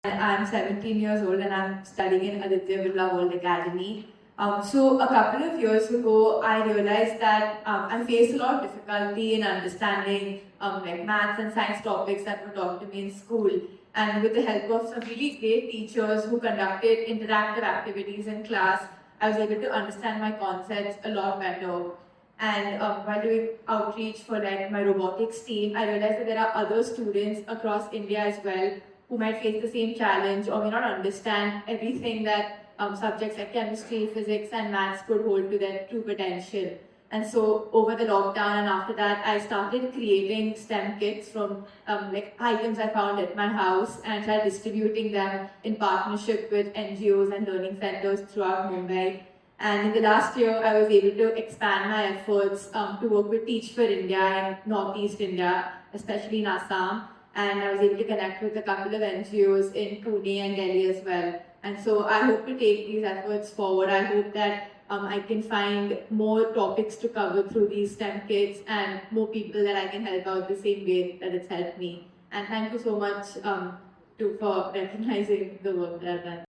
I'm 17 years old and I'm studying in Aditya Birla World Academy. So a couple of years ago, I realized that I faced a lot of difficulty in understanding like maths and science topics that were taught to me in school. And with the help of some really great teachers who conducted interactive activities in class, I was able to understand my concepts a lot better. And while doing outreach for like my robotics team, I realized that there are other students across India as well who might face the same challenge or may not understand everything that subjects like chemistry, physics, and maths could hold to their true potential. And so over the lockdown and after that, I started creating STEM kits from like items I found at my house and started distributing them in partnership with NGOs and learning centers throughout Mumbai. And in the last year, I was able to expand my efforts to work with Teach for India in Northeast India, especially in Assam. And I was able to connect with a couple of NGOs in Pune and Delhi as well. And so I hope to take these efforts forward. I hope that I can find more topics to cover through these STEM kits and more people that I can help out the same way that it's helped me. And thank you so much for recognizing the work that I've done.